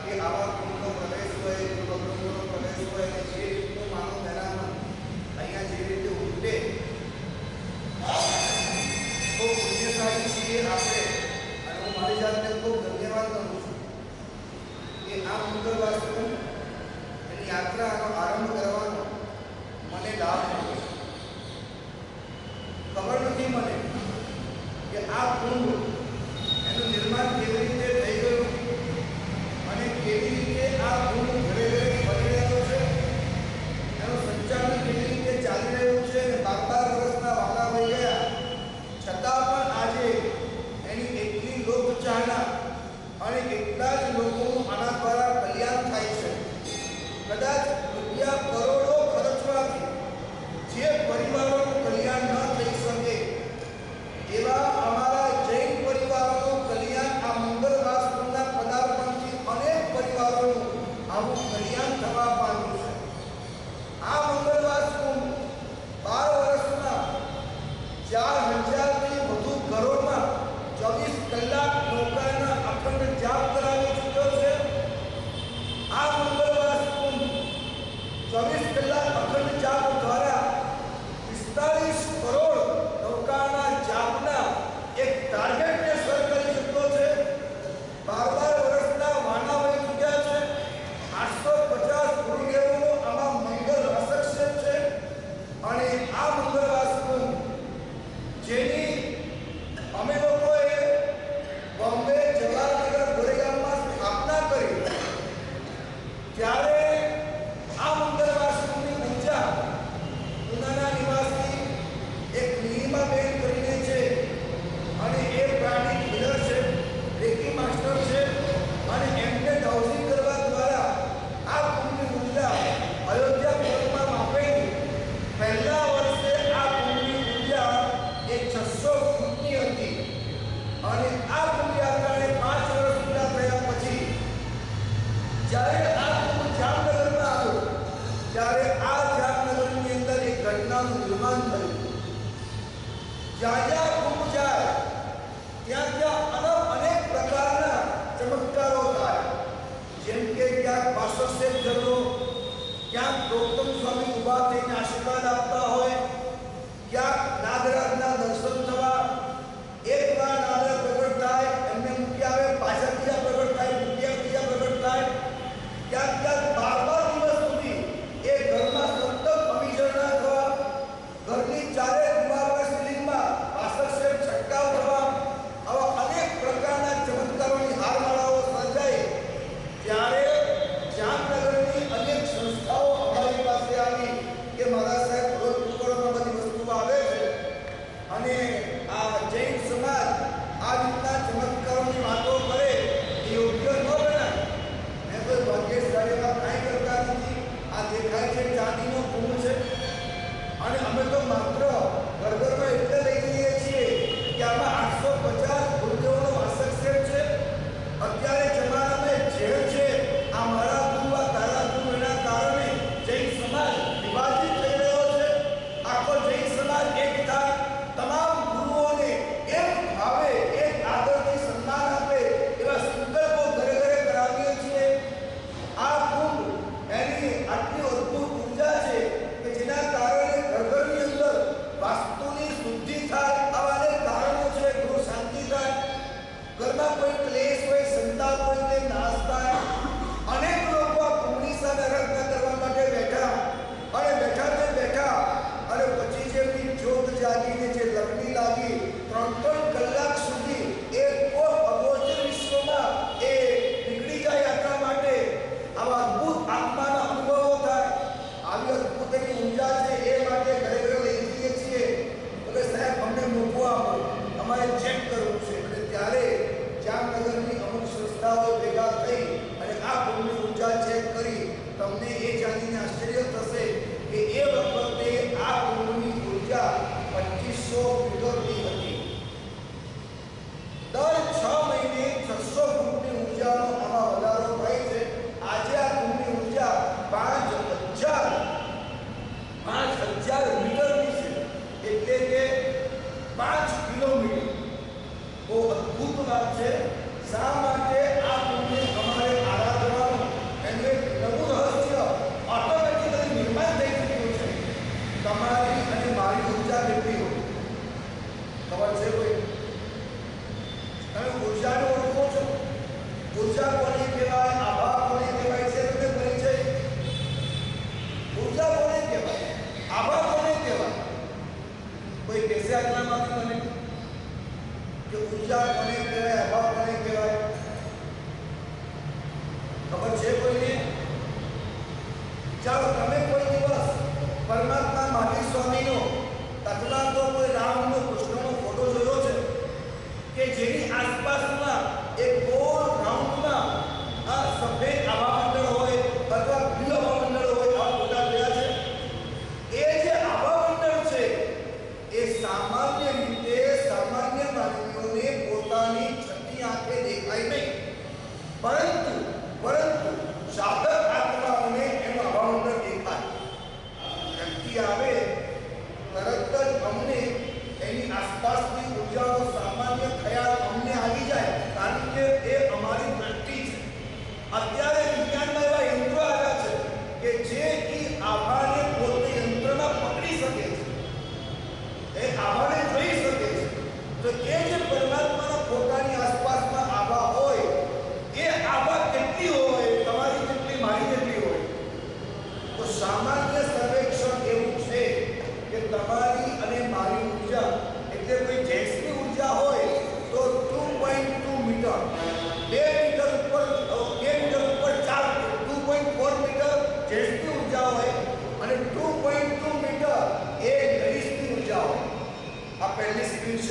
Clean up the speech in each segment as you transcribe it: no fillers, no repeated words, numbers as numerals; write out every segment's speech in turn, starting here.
કે આવા કુંભનો પ્રવેશ હોય, ગર્ભગૃહનો પ્રવેશ હોય અને જે રીતનું માનવ મેળામાં અહીંયા જે રીતે ઉમટે તો પુણ્યશાળી છીએ આપણે. અને હું મારી જાતને ખૂબ ધન્યવાદ કરું છું કે આ મંગળવાર એની યાત્રાનો આરંભ કરવાનો મને લાભ મળ્યો. ખબર નથી મને કે આ કુંભ એનું નિર્માણ કેવી રીતે થઈ ગયું અને કેવી રીતે આ કુંભ ઘરે ઘરે ફરી રહ્યો છે, એનું સંચાલન કેવી રીતે ચાલી રહ્યું છે. 12 વર્ષના વાલા થઈ ગયા છતાં પણ આજે એની એટલી લોકચાહના અને એટલા જ લોકોનું આના દ્વારા કલ્યાણ થાય છે. કદાચ રૂપિયા કરોડો ખર્ચવાથી જે પરિવારોનું કલ્યાણ ન થઈ શકે એવા અમારા જૈન પરિવારોનું કલ્યાણ આ મંગળવાર સ્કૂલના પદાર્પણથી અનેક પરિવારોનું આવું કલ્યાણ થવા પામ્યું છે. આ મંગળવાર સ્કૂલ 12 વર્ષમાં 4000થી વધુ ઘરોમાં 24 કલાક નૌકાના અખંડ જાપ કરાવી ચૂક્યો છે. આ મંગળવાર સ્કૂલ 24 કલાક અખંડ જાપ દ્વારા 45 કરોડ નૌકાના જાપના એક ટાર્ગેટને સર કરી ચૂક્યો છે. 12 વર્ષના વાના વહી ચૂક્યા છે. 850 ગુરુદેવોનો આમાં મંગળ હસ્તક્ષેપ છે. અને આ મંગળવાર સ્કૂલ જેની અમે લોકોએ બોમ્બે જવાહરનગર ગોરેગામમાં સ્થાપના કરી ત્યારે આ મંગળવાર સ્કૂલની ઉર્જા ઉનાના નિવાસી એક નીલિમાબેન કરીને છે અને એ પ્રાણી હીલર છે, રેકી માસ્ટર છે અને એમને હાઉસિંગ કરવા દ્વારા આ કુંભની ઉર્જા અયોધ્યા કોર્ટમાં માપેલી. પહેલા વર્ષે આ કુંભની ઉર્જા એ 600 ફૂટની હતી અને આ કુંભ યાત્રાને 5 વર્ષ પૂરા થયા પછી જ્યારે આ કુંભ જામનગરમાં આવ્યો ત્યારે આ જામનગરની અંદર એક ઘટનાનું નિર્માણ થયું. જ્યાં જ્યાં કુંભ જાય ત્યાં અનેક પ્રકારના ચમત્કારો થાય. જેમ કે ક્યાંક વાસવશેપ ઝરણો, ક્યાંક ગૌતમ સ્વામી ઉભા થઈને આશીર્વાદ આપતા હોય, ક્યાંક નાગરાજના દર્શન થવા, એકવાર નાગરાજ પ્રગટ થાય એમને મૂકી આવે, પાછા બીજા પ્રગટ થાય, બીજા પ્રગટ થાય. ક્યાંક ક્યાંક 12 દિવસ સુધી એ ઘરમાં સતત અભિષેકના થવા, ઘરની ચારે દિવાલ પર સીલિંગમાં વાસવશેપ છંટકાવ થવા, આવા અનેક પ્રકારના ચમત્કારોની હારમાળાઓ સર્જાઈ. ત્યારે જામનગરની અનેક સંસ્થાઓ અમારી પાસે આવી કે મારા સાહેબ રોજ ટુકડોમાં બધી વસ્તુઓ આવે છે અને આ જૈન સમાજ આ રીતના ચમત્કારોની વાતો કરે એ યોગ્ય ન ગણાય. મેં કોઈ ભાગ્યશાળીમાં કાંઈ કરતા નથી. આ દેખાય છે ચાંદીનો કુંભ છે અને અમે તો માત્ર ઘરમાં એટલે લઈ જઈએ છીએ કે આમાં 850 ગુરુદેવોનો હસ્તક્ષેપ છે. અત્યારે જમાનામાં ઝેર છે. આ મારા ગુરુ વાત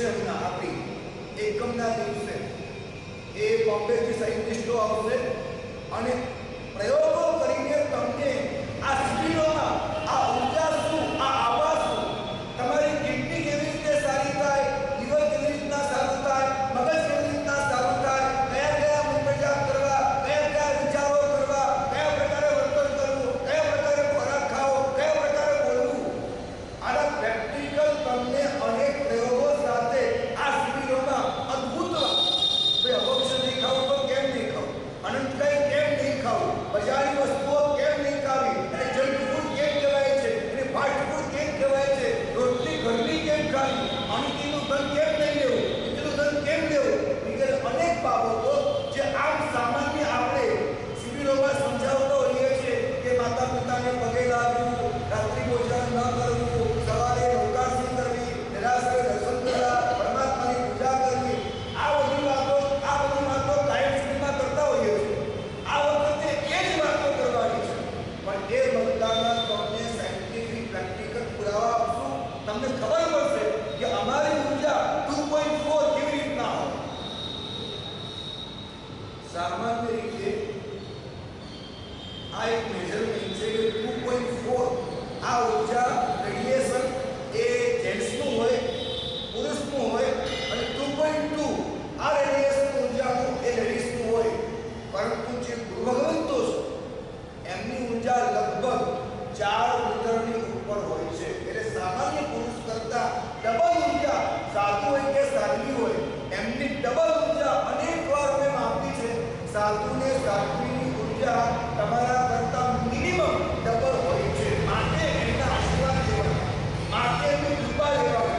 છે હમણાં આપણી એકમના દિવસે એ બોમ્બેથી સાયન્ટિસ્ટો આવશે અને પ્રયોગો કરીને તમને આ શિબિરોમાં આ ઉર્જા શું, આ આવાજ શું, તમારી કિડની કેવી રીતે સારી થાય, લીવર કેવી રીતના સારું થાય, મગજ કેવી રીતના સારું થાય, કયા કયા મંત્ર જાપ કરવા, કયા કયા વિચારો કરવા, કયા પ્રકારે વર્તન કરવું, કયા પ્રકારે ખોરાક ખાવો, કયા પ્રકારે બોલવું, આના પ્રેક્ટિકલ તમને અનેક પ્રયોગો સાથે આ શિબિરોમાં અદ્ભુત ભાઈ અપક્ષ નહીં ખાવું તો કેમ નહીં ખાવું, અનંતકાય કેમ નહીં ખાવું, બજારી વસ્તુઓ કેમ નહીં ખાવી, અને જંક ફૂડ કેમ કહેવાય છે, અને ફાસ્ટ ફૂડ કેમ કહેવાય છે, રોટલી ઘરની કેમ ખાવી, અણકીનું ધન કેમ નહીં લેવું, બીજું ધન કેમ લેવું, વગેરે અનેક બાબતો જે આમ સામાન્ય આપણે શિબિરોમાં સમજાવતો હોઈએ છીએ કે માતા પિતાને પગે લાગવું, રાત્રિ ભોજન ન કરવું, સવારે યોગાસન કરવી, નિરાશ્રય દર્શન કરવા, પરમાત્માની પૂજા કરવી, આ બધી વાતો કાયમ સુધીમાં કરતા હોઈએ છીએ. આ વખતે એ જ વાતો કરવાની છે, પણ એ બધાના તમને સાયન્ટિફિક પ્રેક્ટિકલ પુરાવા આપશું. તમને ખબર પડશે કે અમારી ઉર્જા 2.4 કેવી રીતના હોય. સામાન્ય રીતે આ એક મેજરમેન્ટ છે કે 2.4 આ ઉર્જા રેડિયેશન એ જેન્ટ્સનું હોય, પુરુષનું હોય, અને 2.2 આ રેડિયેશન ઉર્જાનું એ લેડીઝનું હોય. પરંતુ જે ગુરુ ભગવંતો છે એમની ઉર્જા લગભગ 4 મીટરની ઉપર હોય છે. એટલે સામાન્ય પુરુષ કરતા ડબલ ઉર્જા, સાધુ હોય કે સાધ્વી હોય, એમની ડબલ ઉર્જા અનેક વાર મેં માપી છે. સાધુને સાધ્વીની ઉર્જા તમારા કરતા મિનિમમ ડબલ હોય છે. માટે એમના આશીર્વાદ લેવા, માટે એમની કૃપા લેવા.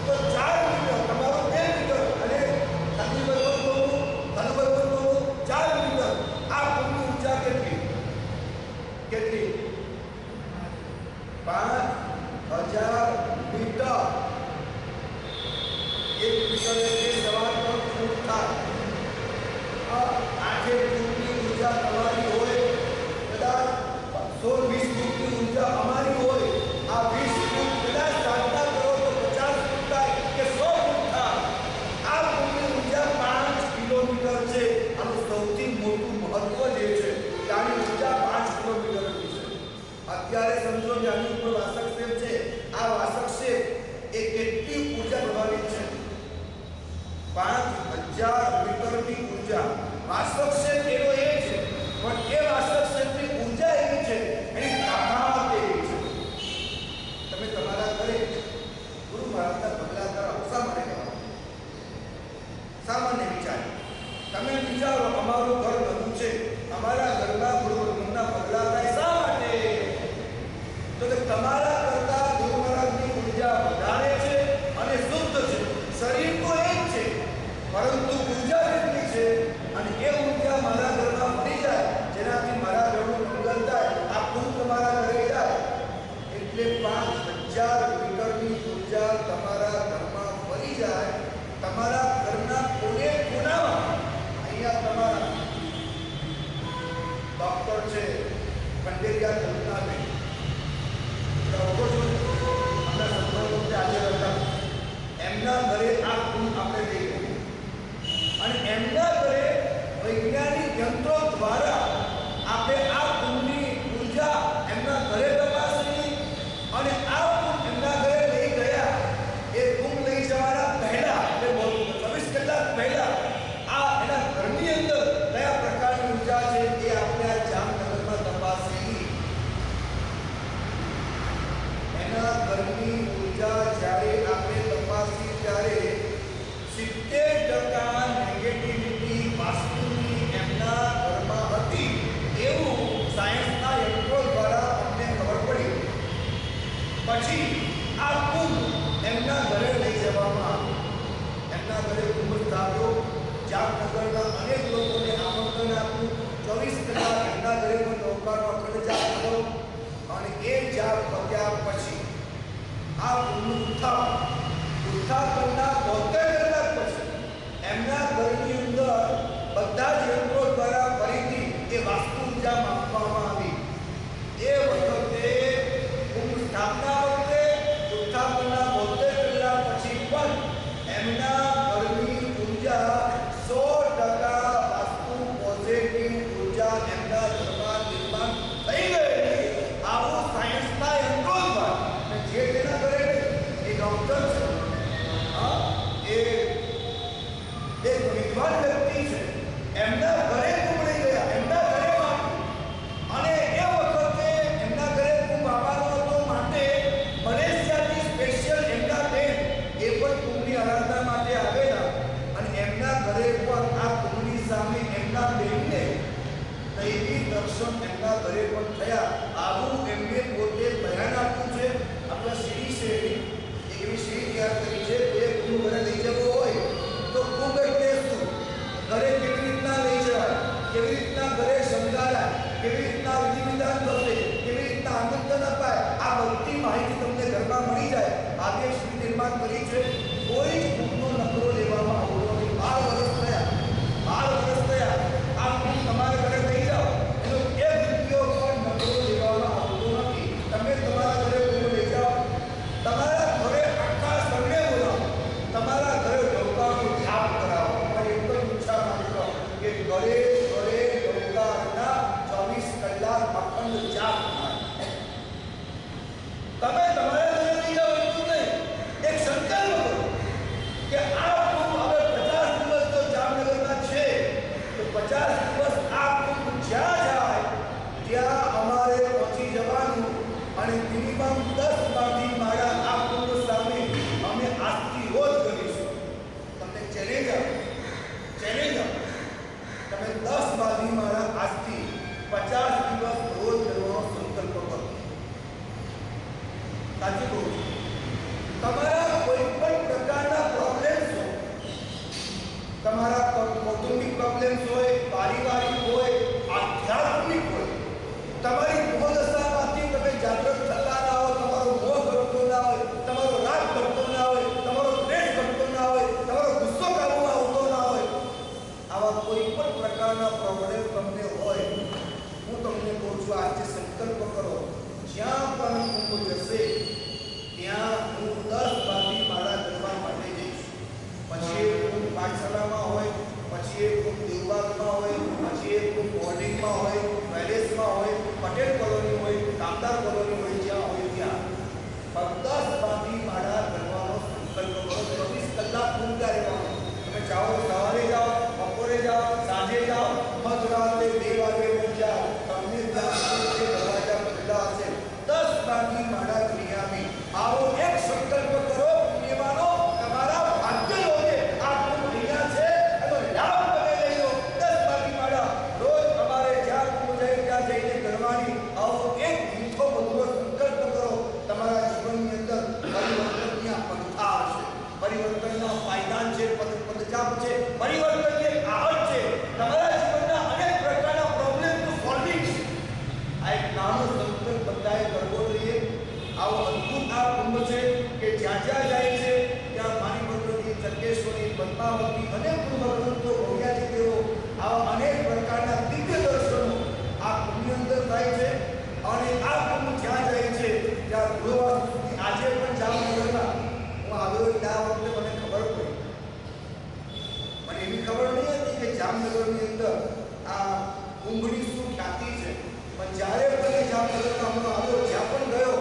તો 4 મીટર તમારું 2 મીટર અને સાધુ ભગવંતોનું, ધન ભગવંતોનું 4 મીટર. આ કુલની ઉર્જા કેટલી? 5000 મીટર. 1 મીટર એટલે સવા 3 ફૂટ થાય. 8 ફૂટની ઉર્જા તમારી હોય, કદાચ 16-20 ફૂટની ઉર્જા અમારી હોય. આ 20 ફૂટ કદાચ સાધના કરો તો 50 ફૂટ થાય કે 100 ફૂટ થાય. આ કુલની ઉર્જા 5 કિલોમીટર છે. આનું સૌથી મોટું મહત્વ જે છે કે આની ઉર્જા 5 કિલોમીટરની છે. અત્યારે સમજો કે આની ઉપર વાસક શેપ છે. આ વાસક શેપ એ કેટલી ઉર્જા પ્રભાવિત છે? 5000 મીટરની ઉર્જા. વાસક શેપ એનો એ છે, પણ એ વાસક શેપની ઉર્જા એવી છે, એની તાકાત એવી છે. તમે તમારા ઘરે ગુરુ મહારાજના પગલા કરાવો. શા માટે કરાવો? સામાન્ય વિચાર. તમે વિચારો અમારું ઘર બધું છે, અમારા ઘરના ગુરુ ભગવાનના પગલા થાય. શા માટે? તો કે તમારા કરતા ગુરુ મહારાજની ઉર્જા વધારે છે અને શુદ્ધ છે. શરીર તો એ જ છે, પરંતુ ઉર્જા કેટલી છે, અને એ ઉર્જા મારા ઘરમાં ફરી જાય, જેનાથી મારા ઘરનું મંગલ થાય. આ કુલ તમારા ઘરે જાય એટલે 5000 મીટરની ઉર્જા તમારા ઘરમાં ફરી જાય. તમારા ઘરના કોને ખૂણામાં અહીંયા તમારા ડોક્ટર છે, પંડેરિયા કલ્પનાબેન, એમના ઘરે આ કુલ આપણે લઈ ગયું અને એમના ઘરે વૈજ્ઞાનિક યંત્રો દ્વારા આપણે આ કુંડની ઉર્જા એમના ઘરે તપાસી અને આ કુંડ એમના ઘરે લઈ ગયા. એ કુંડ લઈ જવાના પહેલા એટલે 24 કલાક પહેલા આ એના ઘરની અંદર કયા પ્રકારની ઉર્જા છે એ આપણે આ જામનગરમાં તપાસી. એના ઘરની ઉર્જા જ્યારે આપણે તપાસી ત્યારે 70% નેગેટિવિટી વાસ્તુની એમના ઘરમાં હતી એવું સાયન્સના યંત્રો દ્વારા અમને ખબર પડી. પછી આ કુંભ એમના ઘરે લઈ જવામાં આવ્યું. એમના ઘરે કુંભ સ્થાપ્યો. જામનગરના અનેક લોકોને આમંત્રણ આપ્યું. 24 કલાક એમના ઘરે પણ નૌકાનો અખંડ જાપ કર્યો અને એ જાપ પત્યા પછી આ કુંભનું ઉત્થાપનના 72 કલાક પછી એમના ઘરની અંદર બધા જ યંત્રો દ્વારા ફરીથી એ વાસ્તુ ઉર્જા માપવામાં આવી. એ વખતે કુંભ સ્થાપના વખતે ઉત્થાપનના 72 કલાક પછી પણ એમના ઘરે પણ થયા. આવું એમને પોતે બયાન આપ્યું છે. આપણા સીડી છે એક એવી સીડી તૈયાર કરી છે. કોઈ કુંભ ઘરે લઈ જવો હોય તો કુંભ એટલે શું, ઘરે કેવી રીતના લઈ જવાય, કેવી રીતના ઘરે સમજાયા, કેવી રીતના વિધિ વિધાન થશે, કેવી રીતના આમંત્રણ અપાય, આ બધી માહિતી તમને ઘરમાં મળી જાય. આજે સીડી નિર્માણ કરી છે. કોઈ જ કુંભનો નકરો લેવામાં આવ્યો નથી. 12 વર્ષ થયા આ કુંભ તમારા ઘરે લઈ જાઓ, એનો એક રૂપિયો પણ નકરો લેવામાં આવતો નથી. તમે તમારા ઘરે કુંભ લઈ જાઓ, તમારા ઘરે આખા સર્વે બોલાવો, તમારા ઘરે ડોકાનો જાપ કરાવો. મારી એક જ ઈચ્છા માત્ર કે ઘરે ઘરે ડોકાના 24 કલાક અખંડ જાપ થાય. તમે તમારા ઘરે લઈ જાઓ એટલું નહીં, એક સંકલ્પ કરો કે આ કુંભ હવે 50 દિવસ તો જામનગરમાં છે તો 50 દિવસ આ કુંભ જ્યાં જાય ત્યાં અમારે પહોંચી જવાનું અને મિનિમમ 10 બાંધી માળા આ કુંભ સામે અમે આજથી રોજ કરીશું. તમને ચેલેન્જ આપો, તમે 10 બાંધી માળા આજથી 50 દિવસ રોજ કરવાનો સંકલ્પ કરો. સાચું કહું છું. તમારા કોઈ પણ પ્રકારના પ્રોબ્લેમ્સ હોય, તમારા કૌટુંબિક પ્રોબ્લેમ્સ હોય, પારિવારિક હોય, આધ્યાત્મિક હોય, તમારી મોહદશામાંથી તમે જાગૃત થતા ના હોય, તમારો મોહ ઘટતો ના હોય, તમારો રાગ ઘટતો ના હોય, તમારો દ્વેષ ઘટતો ના હોય, તમારો ગુસ્સો કાબૂમાં આવતો ના હોય, આવા કોઈ પણ પ્રકારના પ્રોબ્લેમ તમને હોય, હું તમને કહું છું આજે સંકલ્પ કરો, જ્યાં પણ કુંભ જશે ત્યાં હું 10 બાંધી માળા કરવા માટે જઈશ. પછી એ કુંભ પાઠશાલામાં હોય, પછી એ કુંભ દેવબાગમાં હોય, પછી એ કુંભ બોર્ડિંગમાં હોય, પેલેસમાં હોય, પટેલ કોલોની હોય, કામદાર કોલોની હોય, જ્યાં હોય ત્યાં 10 બાંધી માળા કરવાનો સંકલ્પ કરો. 24 કલાક કુંભ રહેવાનો. તમે જાઓ, સવારે જાઓ, બપોરે જાઓ, સાંજે જાઓ, મધરાતે 2 વાગે પહોંચ્યા, તમને ત્યાં દરવાજા ખુલ્લા હશે. 10 બાંધી માળા ક્રિયામી આવો એક સંકલ્પ કરો. એવાનો તમારા ભાગ્ય લોકે આ કુંભ અહીંયા છે એનો લાભ તમે લઈ લો. 10 બાંધી માળા રોજ અમારે જ્યાં કુંભ જાય ત્યાં જઈને કરવાની. આવો એક મીઠો મધુર સંકલ્પ કરો. તમારા જીવનની અંદર પરિવર્તનની પંથા આવશે, પરિવર્તનના પાયદાન છે, પદચાપ છે, પરિવર્તનની આવડ છે. તમારા જીવનના અનેક પ્રકારના પ્રોબ્લેમનું સોલ્વિંગ છે. આ એક નાનો સંકલ્પ બધાએ કરવો જોઈએ. આવો અદ્ભુત આ કુંભ છે કે જ્યાં જ્યાં જાય છે ત્યાં માનીભદ્રની, ચંકેશ્વરી, પદ્માવતી, અનેક કુંભગ્રંથો, ભવ્યાજી દેવો, આવા અનેક પ્રકારના દિવ્ય દર્શનો આ કુંભની અંદર થાય છે. અને આ કુંભ જ્યાં જાય છે ત્યાં ગુરુવાર સુધી આજે પણ જામનગરમાં હું આવ્યો ત્યાં વખતે મને ખબર પડી. મને એવી ખબર નહીં હતી કે જામનગરની અંદર આ કુંભની શું ખ્યાતિ છે. પણ જ્યારે પણ જામનગરમાં હું આવ્યો, જ્યાં પણ ગયો,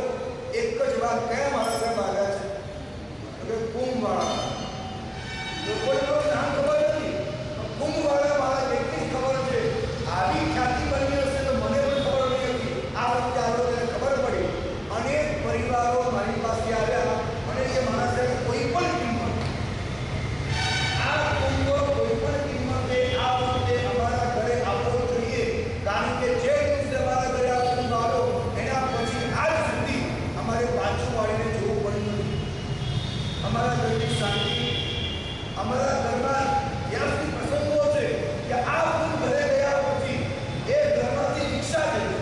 એક જ વાત કયા મારા સાહેબ આવ્યા છે કે કુંભવાળા. લોકોને નામ ખબર નથી, કુંભવાળા મારા જેટલી ખબર છે. આવી ખ્યાતિ બની હશે તો મને પણ ખબર નહીં હતી. આ વખતે આવ્યો ત્યારે ખબર પડી. અનેક પરિવારો મારી પાસે આવ્યા અને કે મારા સાહેબ કોઈ પણ કિંમત આ કુંભ કોઈ પણ કિંમતે આ વખતે અમારા ઘરે આવવો જોઈએ. કારણ કે જે દિવસે અમારા ઘરે આ કુંભ આવ્યો એના પછી આજ સુધી અમારે પાછું વાળીને જોવું પડ્યું નથી. અમારા ઘરની શાંતિ, અમારા ઘરમાં જ્યાં સુધી પ્રસંગો છે કે આ કુંભ ઘરે ગયા પછી એ ઘરમાંથી દીક્ષા થઈ,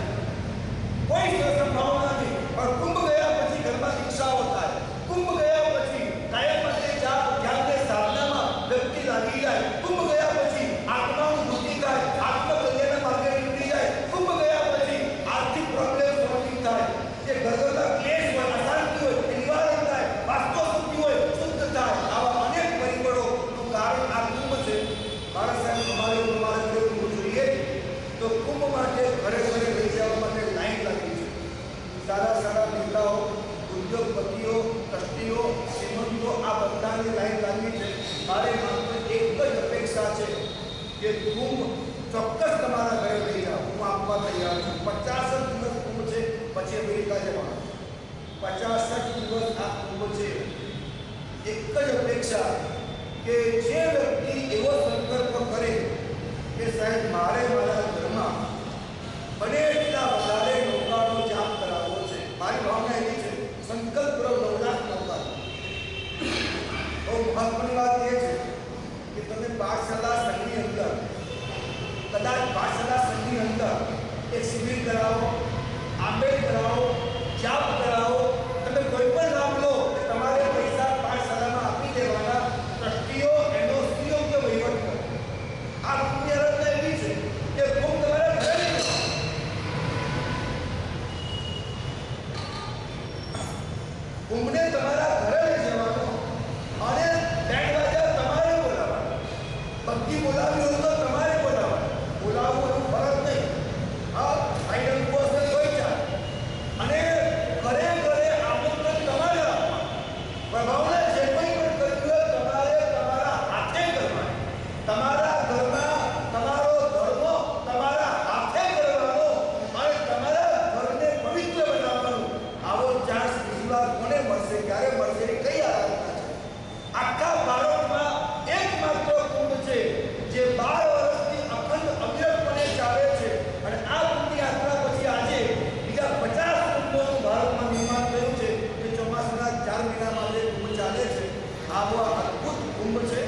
કોઈ સંભાવના નથી. પણ કુંભ ગયા પછી ઘરમાં દીક્ષાઓ થાય. કુંભ ગયા પછી કાયમ માટે જાપ ધ્યાનને સાધનામાં વ્યક્તિ લાગી જાય. કુંભ ગયા પછી આત્માનું વૃદ્ધિ થાય, આત્મકલ્યાણના માર્ગે નીકળી જાય. કુંભ ગયા પછી આર્થિક પ્રોબ્લેમ સોલ્વિંગ થાય, જે ઘરના ક્લેશ હોય, અશાંતિ હોય, નિવારણ થાય, વાસ્તુ શુદ્ધિ હોય, શુદ્ધ થાય. આવા અનેક પરિબળોનું કારણ આ કુંભ છે. મારા સાહેબ અમારે કુંભ જોઈએ તો કુંભ માટે ઘરે ઘરે લઈ જવા માટે લાઈન લાગી છે. સારા સારા નેતાઓ, ઉદ્યોગપતિઓ, ટ્રસ્ટીઓ, શ્રીમંતો આ બધાની લાઈન લાગી છે. મારે માત્ર એક જ અપેક્ષા છે કે કુંભ ચોક્કસ તમારા ઘરે લઈ જાઓ. હું આપવા તૈયાર છું. 50 દિવસ કુંભ છે, પછી અમેરિકા જવાનું. 50 દિવસ આ કુંભ છે. એક જ અપેક્ષા કે જે વ્યક્તિ એવો સંકલ્પ કરે કે સાહેબ મારે મારા ઘરમાં બને એટલા વધારે નૌકાનો જાપ કરાવવો છે. મારી ભાવના એવી છે, સંકલ્પ કરો 9 લાખ નૌકા. તો મહત્વની વાત એ છે કે તમે પાઠશાલા સંઘની અંદર, કદાચ પાઠશાલા સંઘની અંદર એક શિબિર કરાવો, આંબેડ કરાવો, જાપ કરાવો, તમે કોઈ પણ લાભ લો, તમારે પૈસા પાઠશાલામાં આપી દેવાના. ટ્રસ્ટીઓ એનો સુયોગ્ય વહીવટ કરો. આ પુણ્ય રત્ન એવી છે કે કુંભ તમારે ઘરે નહીં જવાનું. કુંભને તમારા ઘરે લઈ જવાનો અને બેન્ડ વાજા તમારે બોલાવવાના. ભક્તિ બોલાવી હોય તો તમારે બોલાવવાના. બોલાવવું એવું ફરજ નહીં. હા, આઈડલ પોસ્ટ હોય ચાલ અને ઘરે ઘરે આમંત્રણ તમારે આપવાનું. પ્રભાવને જે કંઈ પણ કર્યું હોય તમારે તમારા હાથે કરવાનું. તમારા ઘરમાં તમારો ધર્મ તમારા હાથે કરવાનો અને તમારા ઘરને પવિત્ર બનાવવાનું. આવો ચાન્સ બીજી વાર કોને મળશે, ક્યારે મળશે, એ કઈ આરાધના છે? આખા ભારતમાં એકમાત્ર કુંભ છે જે 12 વર્ષથી અખંડ અવિરતપણે ચાલે છે અને આ કુંભની યાત્રા પછી આજે બીજા 50 કુંભોનું ભારતમાં નિર્માણ થયું છે જે ચોમાસાના 4 મહિના માટે કુંભ ચાલે છે. આવો અદ્ભુત કુંભ છે.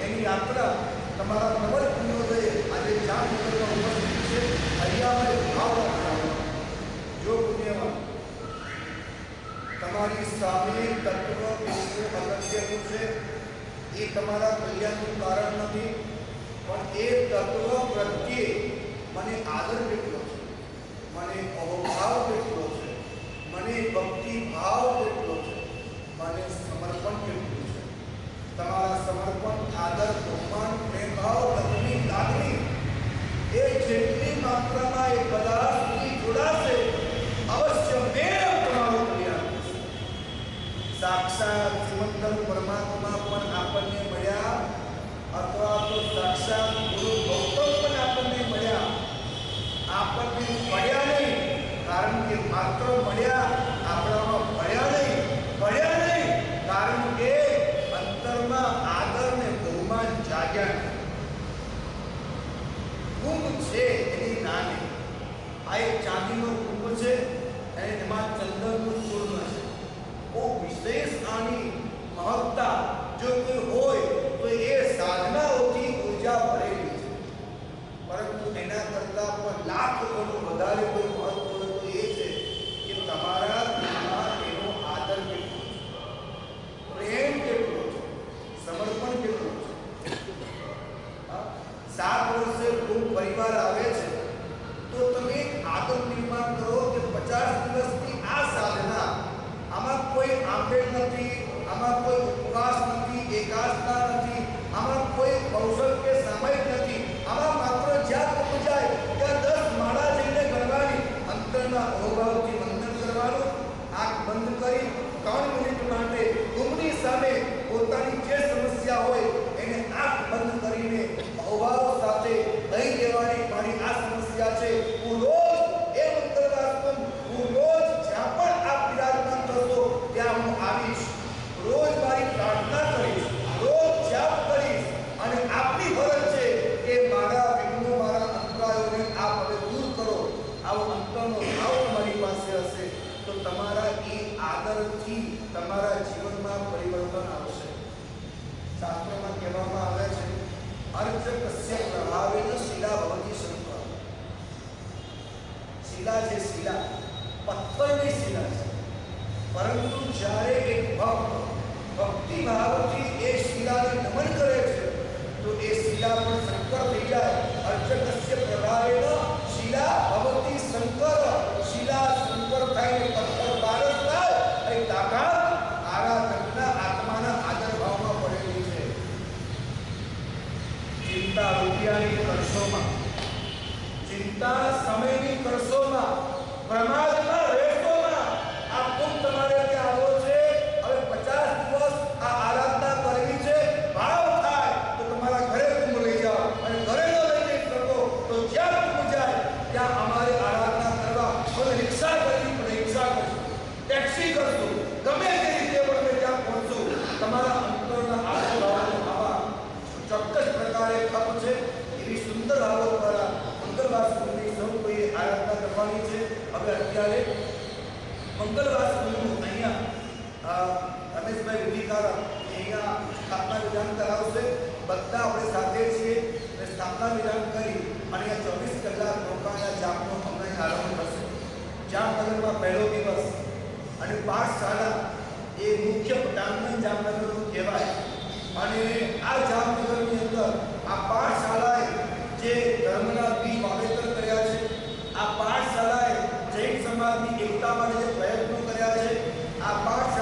એની યાત્રા તમારા પ્રબળ પુણ્યોદય આજે જામનગરમાં ઉપસ્થિત છે. અહીંયા ભાવ રાખવાનો. જો પુણ્યમાં તમારી સામે તત્વ બિલકુલ અગત્યનું છે. એ તમારા કલ્યાણનું કારણ નથી, પણ એ તત્વ પ્રત્યે મને આદર કેટલો છે, મને અહોભાવ કેટલો છે, મને ભક્તિ ભાવ કેટલો છે, મને સમર્પણ કેટલું છે. તમારા સમર્પણ, આદર, બહુમાન, પ્રેમ ભાવ, લગ્નની લાગણી એ જેટલી માત્રામાં એ બધા સુધી જોડાશે અવશ્ય મેં તમારું કલ્યાણ થશે. સાક્ષાત જીવંતર પરમાત્મા પણ આપણને મળ્યા અથવા તો સાક્ષાત ગુરુ ગૌતમ પણ આપણને મળ્યા. આપણને મળ્યા નહીં કારણ કે માત્ર મળ્યા, આપણામાં ભળ્યા નહીં કારણ કે અંતરમાં આદર ને બહુમાન જાગ્યા. કુંભ છે એની નાની આ એક ચાંદીનો કુંભ છે અને એમાં ચંદનનું ચૂર્ણ છે. બહુ વિશેષ આની મહત્તા જો કોઈ હોય તો એ સાધનાઓથી ઉર્જા ભરેલી છે. પરંતુ એના કરતા પણ લાખ ગણું વધારે કોઈ મહત્વ તો એ છે કે તમારા દિલમાં એનો આદર કેટલો છે, પ્રેમ કેટલો છે, સમર્પણ કેટલું છે. 7 વર્ષે કુંભ પરિવાર આવે છે તો તમે આદર નિર્માણ કરો કે 50 દિવસની આ સાધના, આમાં કોઈ આંબેડ નથી, આમાં કોઈ ઉપવાસ નથી, એકાદશા નથી, આમાં કોઈ કૌશલ કે સામયિક નથી. આમાં માત્ર જ્યાં કુંભ જાય ત્યાં 10 માળા જઈને ગણવાની, અંતરના અહોભાવથી વંદન કરવાનું, આંખ બંધ કરી 3 મિનિટ માટે કુંભની સામે પોતાની જે સમસ્યા હોય એને આંખ બંધ કરીને અહોભાવ સાથે કહી દેવાની, મારી આ સમસ્યા છે, હું રોજ એ મંગળવાર કુંભ, હું રોજ જ્યાં પણ આપ વિરાજમાન થશો ત્યાં હું આવીશ, રોજ મારી પ્રાર્થના કરીશ, રોજ જાપ કરીશ અને આપની ફરજ છે કે મારા વિઘ્નો, મારા અંતરાયોને આપ હવે દૂર કરો. આવો અંતરનો ભાવ તમારી પાસે હશે તો તમારા એ આદરથી તમારા જીવનમાં પરિવર્તન આવશે. શાસ્ત્રમાં કહેવામાં આવે છે અર્ચકસ્ય પ્રભાવેન શિલા ભવતી શંકર. શિલા છે, શિલા પથ્થરની શિલા છે, પરંતુ જ્યારે એક ભક્ત ભક્તિ ભાવથી એ શિલાને નમન કરે છે તો એ શિલા પણ શંકર થઈ જાય. અર્ચકસ્ય પ્રભાવેન શિલા ભવતી શંકર. શિલા શંકર થઈને પથ્થર પારસ થાય એ તાકાત આરાધકના આત્માના આદર ભાવમાં પડેલી છે. ચિંતા રૂપિયાની કરશોમાં, ચિંતા સમયની કરશોમાં, પ્રમાદમાં રહેશોમાં આ કુંભ તમારે ત્યાં આવો છે. હવે 50 દિવસ આ આરાધના કરવી છે. ભાવ થાય તો તમારા ઘરે કુંભ લઈ જાઓ અને ઘરે ન લઈ જઈ શકો તો જ્યાં કુંભ જાય હવે અત્યારે મંગળવાર સ્કૂલનું અહીંયા રમેશભાઈ વિધિકાર અહીંયા સ્થાપના વિધાન કરાવશે. બધા આપણે સાથે છીએ અને સ્થાપના વિધાન કરી અને અહીંયા 24 કલાક રોકાણા જાપનો હમણાં આરંભ થશે. જામનગરમાં પહેલો દિવસ અને પાઠશાળા એ મુખ્ય પ્રાંગણ જામનગરનું કહેવાય. અને આ જામનગરની અંદર આ પાઠશાળાએ જે ધર્મના બીજ વાવેતર કર્યા છે, આ પાઠશાળાએ જૈન સમાજની એકતા માટે જે પ્રયત્નો કર્યા છે, આ પાઠ